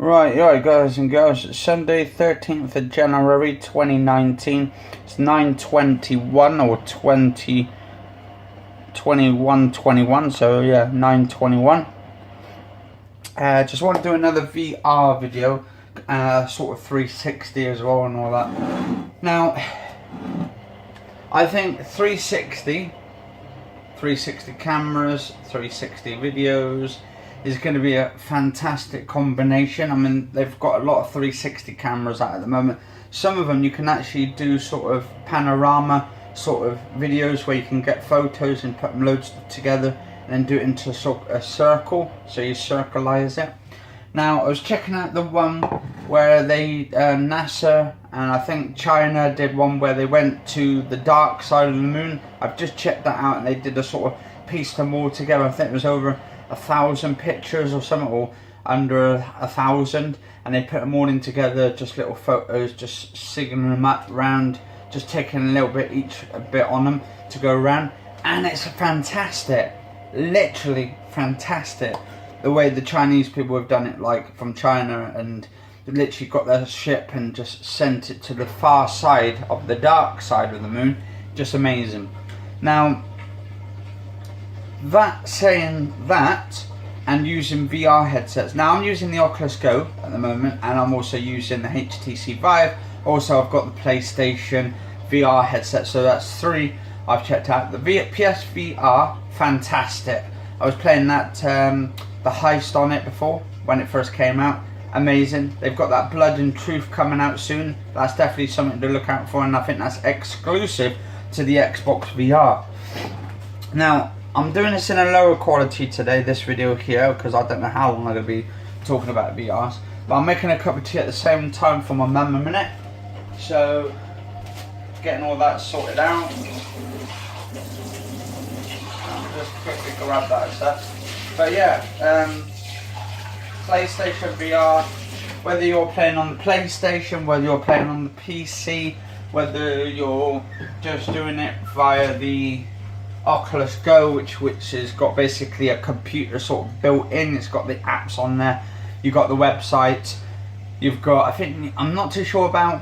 Right guys and girls, it's Sunday 13th of January 2019, it's 9:21 or 21, so yeah, 9:21. Just want to do another VR video, sort of 360 as well and all that. Now, I think 360 cameras, 360 videos is going to be a fantastic combination. I mean, they've got a lot of 360 cameras out at the moment. Some of them you can actually do sort of panorama sort of videos where you can get photos and put them loads together and then do it into sort of a circle, so you circleize it. Now, I was checking out the one where they NASA and I think China did one where they went to the dark side of the moon. I've just checked that out, and they did a sort of piece them all together. I think it was over 1,000 pictures or something, or under 1,000, and they put them all in together, just little photos, just singing them up round, just taking a little bit each bit on them to go around, and it's fantastic, literally fantastic, the way the Chinese people have done it, like from China, and literally got their ship and just sent it to the far side of the dark side of the moon. Just amazing. Now, that saying that, and using VR headsets. Now, I'm using the Oculus Go at the moment, and I'm also using the HTC Vive. Also, I've got the PlayStation VR headset, so that's three I've checked out. The PSVR, fantastic. I was playing that, the Heist on it before, when it first came out. Amazing. They've got that Blood and Truth coming out soon. That's definitely something to look out for, and I think that's exclusive to the Xbox VR. Now, I'm doing this in a lower quality today, this video here, because I don't know how long I'm going to be talking about VRs. But I'm making a cup of tea at the same time for my mum a minute. So, getting all that sorted out. I'll just quickly grab that stuff. But yeah, PlayStation VR, whether you're playing on the PlayStation, whether you're playing on the PC, whether you're just doing it via the Oculus Go, which has got basically a computer sort of built in. It's got the apps on there. You've got the website. You've got, I'm not too sure about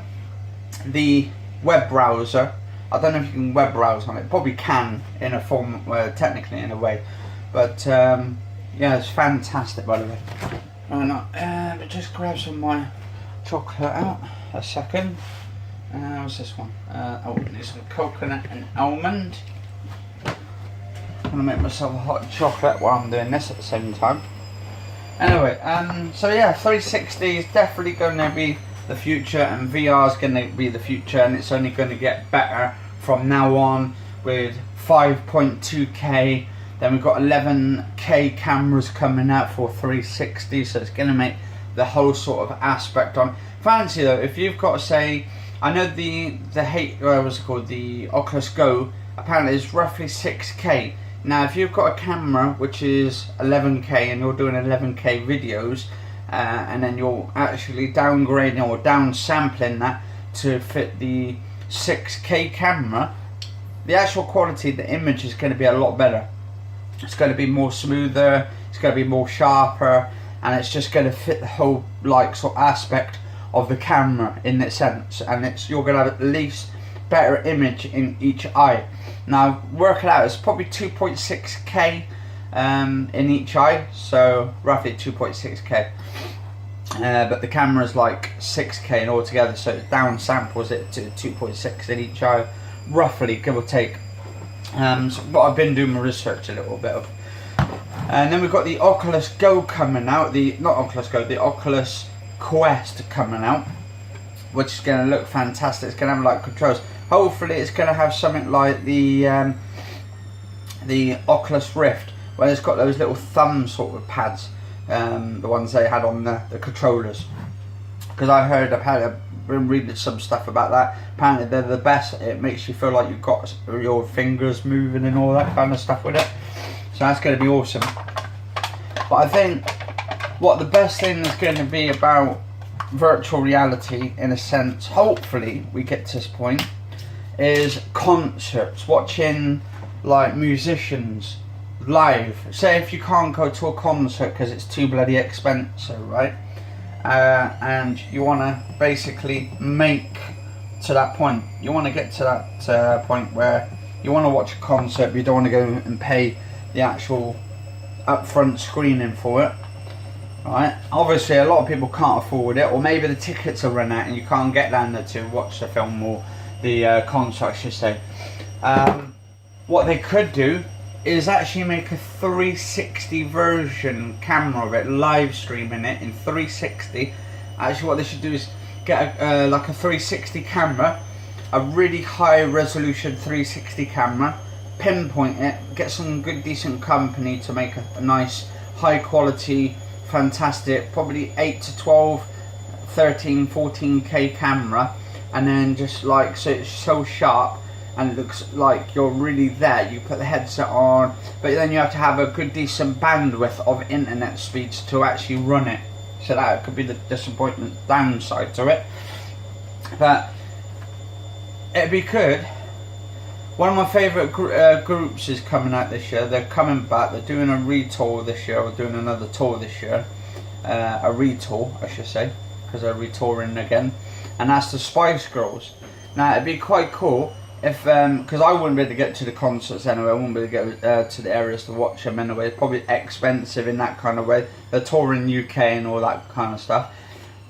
the web browser. I don't know if you can web browse on it. Probably can in a form, technically in a way. But yeah, it's fantastic, by the way. Right now, let me just grab some of my chocolate out. A second. What's this one? Oh, need some coconut and almond. I'm gonna make myself a hot chocolate while I'm doing this at the same time. Anyway, so yeah, 360 is definitely going to be the future, and VR is going to be the future, and it's only going to get better from now on with 5.2K. Then we've got 11K cameras coming out for 360, so it's going to make the whole sort of aspect on. Fancy though, if you've got, say, I know the Oculus Go apparently is roughly 6K. Now, if you've got a camera which is 11K and you're doing 11K videos, and then you're actually downgrading or downsampling that to fit the 6K camera, the actual quality of the image is going to be a lot better. It's going to be more smoother, it's going to be more sharper, and it's just going to fit the whole sort of aspect of the camera in that sense, and you're going to have at least better image in each eye. Now, work it out, it's probably 2.6K in each eye, so roughly 2.6K. But the camera's like 6K altogether, so it downsamples it to 2.6 in each eye, roughly, give or take. So what I've been doing my research a little bit of. And then we've got the Oculus Go coming out, the Oculus Quest coming out, which is going to look fantastic. It's going to have like controls. Hopefully it's going to have something like the Oculus Rift, where it's got those little thumb sort of pads, the ones they had on the controllers. Because I've been reading some stuff about that. Apparently they're the best. It makes you feel like you've got your fingers moving and all that kind of stuff with it. So that's going to be awesome. But I think what the best thing is going to be about virtual reality, in a sense, hopefully we get to this point, is concerts, watching like musicians live. Say if you can't go to a concert because it's too bloody expensive, right? and you want to basically make to that point. You want to get to that point where you want to watch a concert, but you don't want to go and pay the actual upfront screening for it. Right? Obviously, a lot of people can't afford it, or maybe the tickets are run out and you can't get down there to watch the film or the concert, I should say. What they could do is actually make a 360 version camera of it, live streaming it in 360. Actually, what they should do is get like a 360 camera, a really high resolution 360 camera, pinpoint it, get some good decent company to make a nice high quality, fantastic, probably 8 to 12, 13, 14K camera, and then just like, so it's so sharp and it looks like you're really there. You put the headset on, but then you have to have a good decent bandwidth of internet speeds to actually run it. So that could be the disappointment downside to it, but it'd be good. One of my favourite groups is coming out this year. They're coming back. They're doing a retour this year. We're doing another tour this year. A retour, I should say, because they're retouring again. And that's the Spice Girls. Now, it'd be quite cool if, because I wouldn't be able to get to the concerts anyway. I wouldn't be able to get to the areas to watch them anyway. It's probably expensive in that kind of way. They're touring UK and all that kind of stuff.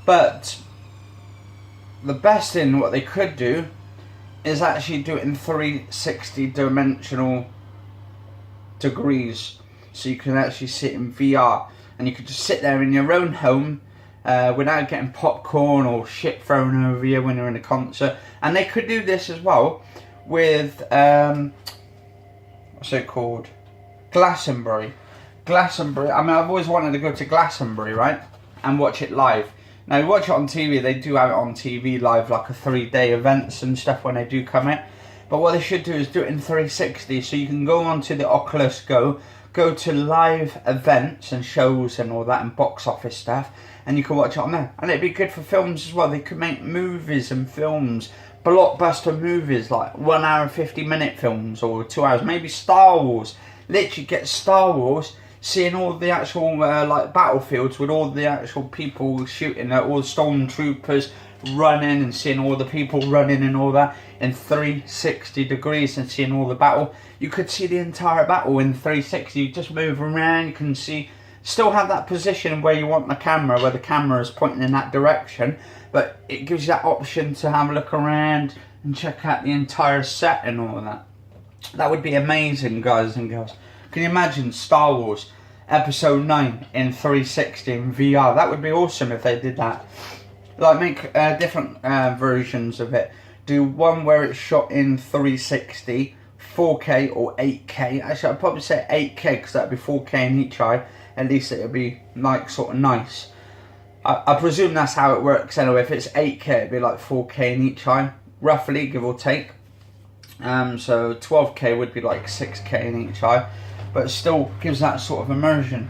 But the best thing what they could do is actually do it in 360 dimensional degrees, so you can actually sit in VR and you could just sit there in your own home without getting popcorn or shit thrown over you when you're in a concert. And they could do this as well with what's it called, Glastonbury. I mean, I've always wanted to go to Glastonbury, right, and watch it live. Now, you watch it on TV, they do have it on TV live, like a 3-day events and stuff when they do come in. But what they should do is do it in 360, so you can go onto the Oculus Go, go to live events and shows and all that, and box office stuff, and you can watch it on there. And it'd be good for films as well. They could make movies and films, blockbuster movies, like 1 hour and 50-minute films, or 2 hours, maybe Star Wars. Literally get Star Wars, seeing all the actual like battlefields with all the actual people shooting at all the stormtroopers running, and seeing all the people running and all that in 360 degrees and seeing all the battle. You could see the entire battle in 360. You just move around, you can see, still have that position where you want the camera, where the camera is pointing in that direction, but it gives you that option to have a look around and check out the entire set and all of that. That would be amazing, guys and girls. Can you imagine Star Wars Episode 9 in 360 in VR? That would be awesome if they did that. Like, make different versions of it. Do one where it's shot in 360, 4K or 8K. Actually, I'd probably say 8K because that'd be 4K in each eye. At least it would be like sort of nice. I presume that's how it works anyway. If it's 8K, it'd be like 4K in each eye, roughly, give or take. So 12K would be like 6K in each eye, but it still gives that sort of immersion,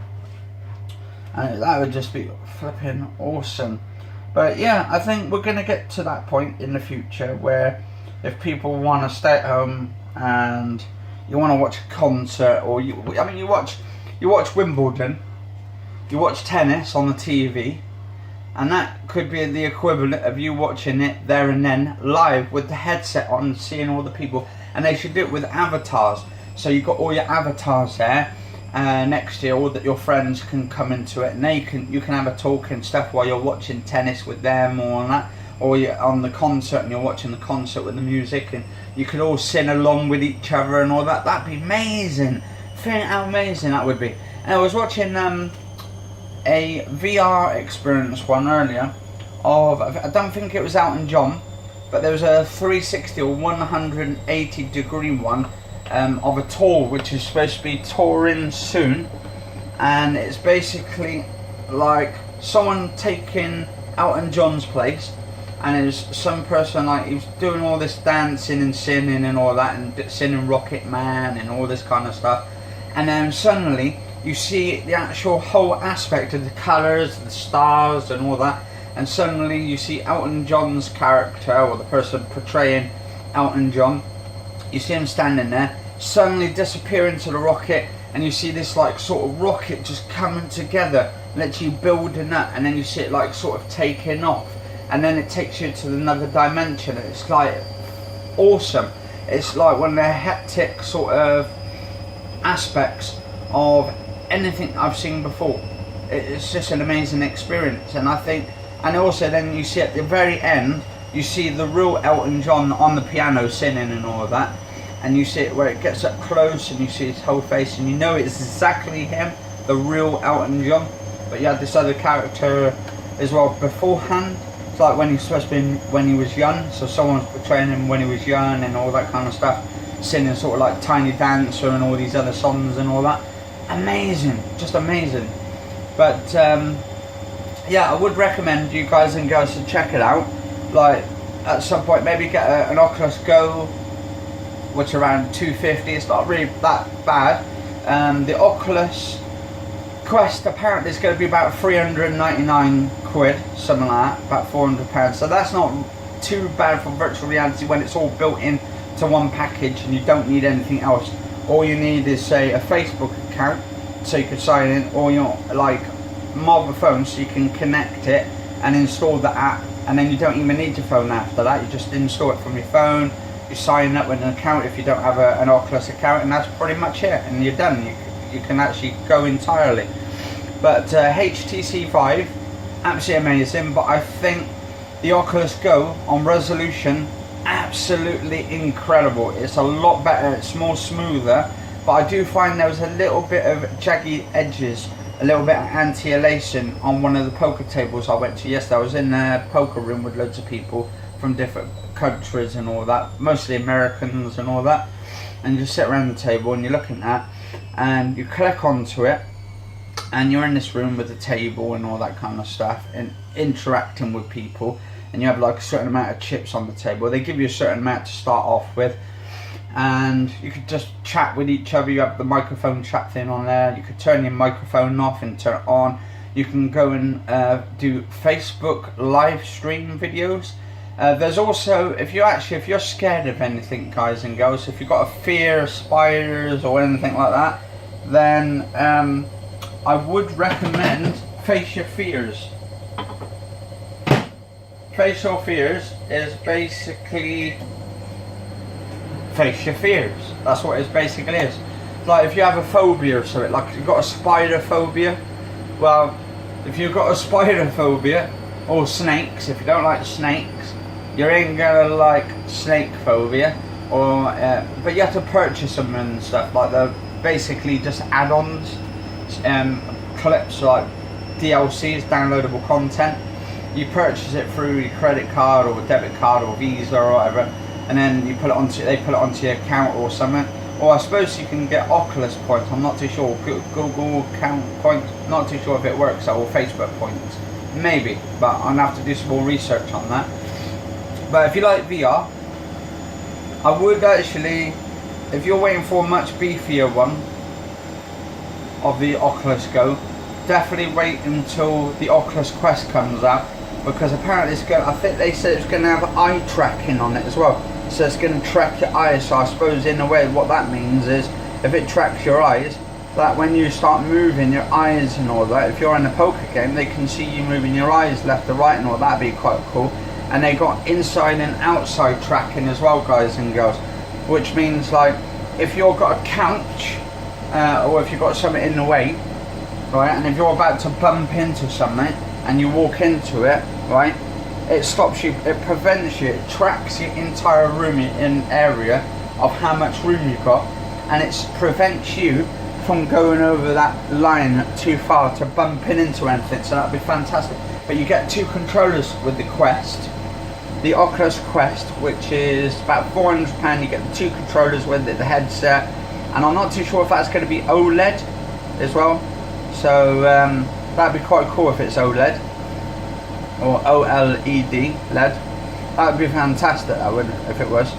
and that would just be flipping awesome. But yeah, I think we're going to get to that point in the future where if people want to stay at home and you want to watch a concert, or you watch Wimbledon, you watch tennis on the TV, and that could be the equivalent of you watching it there and then live with the headset on, seeing all the people. And they should do it with avatars, so you've got all your avatars there next to you, all that your friends can come into it, and you can have a talk and stuff while you're watching tennis with them or that, or you're on the concert and you're watching the concert with the music, and you could all sing along with each other and all that. That'd be amazing. Think how amazing that would be. And I was watching a VR experience one earlier of, I don't think it was Elton John, but there was a 360 or 180 degree one of a tour which is supposed to be touring soon, and it's basically like someone taking Elton John's place, and there's some person, like, he's doing all this dancing and singing and all that, and singing Rocket Man and all this kind of stuff, and then suddenly you see the actual whole aspect of the colours, the stars and all that, and suddenly you see Elton John's character, or the person portraying Elton John, you see him standing there, suddenly disappear into the rocket, and you see this like sort of rocket just coming together, literally building up, and then you see it like sort of taking off, and then it takes you to another dimension. It's like awesome. It's like one of the hectic sort of aspects of anything I've seen before. It's just an amazing experience. And I think, and also then you see at the very end, you see the real Elton John on the piano singing and all of that, and you see it where it gets up close and you see his whole face and you know it's exactly him, the real Elton John. But you had this other character as well beforehand. It's like when he's supposed to be when he was young, so someone's portraying him when he was young and all that kind of stuff, singing sort of like Tiny Dancer and all these other songs and all that. Amazing, just amazing. But yeah, I would recommend you guys and girls to check it out. Like at some point maybe get an Oculus Go, which around $250. It's not really that bad. The Oculus Quest apparently is going to be about 399 quid, something like that, about £400. So that's not too bad for virtual reality when it's all built in to one package and you don't need anything else. All you need is, say, a Facebook account so you can sign in, or your like mobile phone so you can connect it and install the app, and then you don't even need your phone after that. You just install it from your phone, you sign up with an account if you don't have an Oculus account, and that's pretty much it, and you're done. You can actually go entirely. But HTC Vive, absolutely amazing. But I think the Oculus Go on resolution, absolutely incredible. It's a lot better, it's more smoother, but I do find there was a little bit of jaggy edges, a little bit of anti-aliasing on one of the poker tables I went to yesterday. I was in a poker room with loads of people from different countries and all that, mostly Americans and all that, and you just sit around the table and you're looking at, and you click onto it, and you're in this room with the table and all that kind of stuff, and interacting with people, and you have like a certain amount of chips on the table. They give you a certain amount to start off with, and you could just chat with each other. You have the microphone chat thing on there. You could turn your microphone off and turn it on. You can go and do Facebook live stream videos. There's also, if you're scared of anything, guys and girls, if you've got a fear of spiders or anything like that, then I would recommend Face Your Fears. Face Your Fears is basically face your fears. That's what it basically is. Like if you have a phobia or something, like if you've got a spider phobia, well, if you've got a spider phobia, or snakes, if you don't like snakes, you ain't gonna like snake phobia, or but you have to purchase them and stuff. Like they're basically just add-ons, clips, like DLCs, downloadable content. You purchase it through your credit card or debit card or Visa or whatever, and then you put it onto, they put it onto your account or something. Or I suppose you can get Oculus points. I'm not too sure. Google account points. Not too sure if it works, or Facebook points. Maybe, but I'll have to do some more research on that. But if you like VR, I would actually, if you're waiting for a much beefier one of the Oculus Go, definitely wait until the Oculus Quest comes out, because apparently it's going, I think they said it's going to have eye tracking on it as well. So it's going to track your eyes. So I suppose in a way what that means is, if it tracks your eyes, that when you start moving your eyes and all that, if you're in a poker game, they can see you moving your eyes left to right and all that. That'd be quite cool. And they got inside and outside tracking as well, guys and girls, which means like if you've got a couch or if you've got something in the way, right, and if you're about to bump into something and you walk into it, right, it stops you, it prevents you, it tracks your entire room in area of how much room you've got, and it prevents you from going over that line too far to bumping into anything. So that'd be fantastic. But you get two controllers with the Quest, the Oculus Quest, which is about £400. You get the two controllers with it, the headset, and I'm not too sure if that's going to be OLED as well. So that'd be quite cool if it's OLED or OLED LED. That would be fantastic, that would, if it was.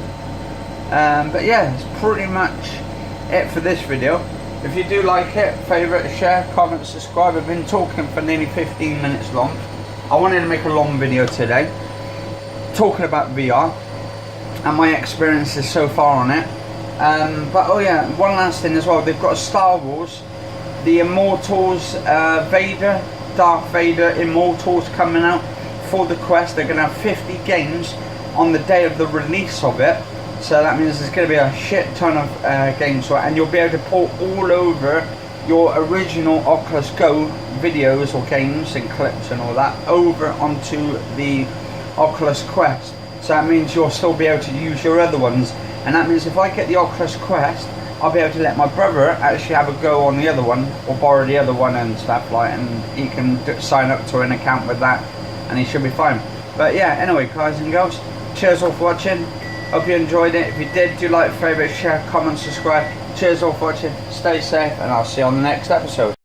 But yeah, it's pretty much it for this video. If you do like it, favourite, share, comment, subscribe. I've been talking for nearly 15 minutes long. I wanted to make a long video today talking about VR and my experiences so far on it. But oh yeah, one last thing as well. They've got a Star Wars, the Immortals, Darth Vader Immortals coming out for the Quest. They're going to have 50 games on the day of the release of it. So that means there's going to be a shit ton of games for it, and you'll be able to port all over your original Oculus Go videos or games and clips and all that over onto the Oculus Quest. So that means you'll still be able to use your other ones, and that means if I get the Oculus Quest, I'll be able to let my brother actually have a go on the other one, or borrow the other one and stuff like, and he can sign up to an account with that, and he should be fine. But yeah, anyway, guys and girls, cheers all for watching. Hope you enjoyed it. If you did, do like, favourite, share, comment, subscribe. Cheers all for watching. Stay safe, and I'll see you on the next episode.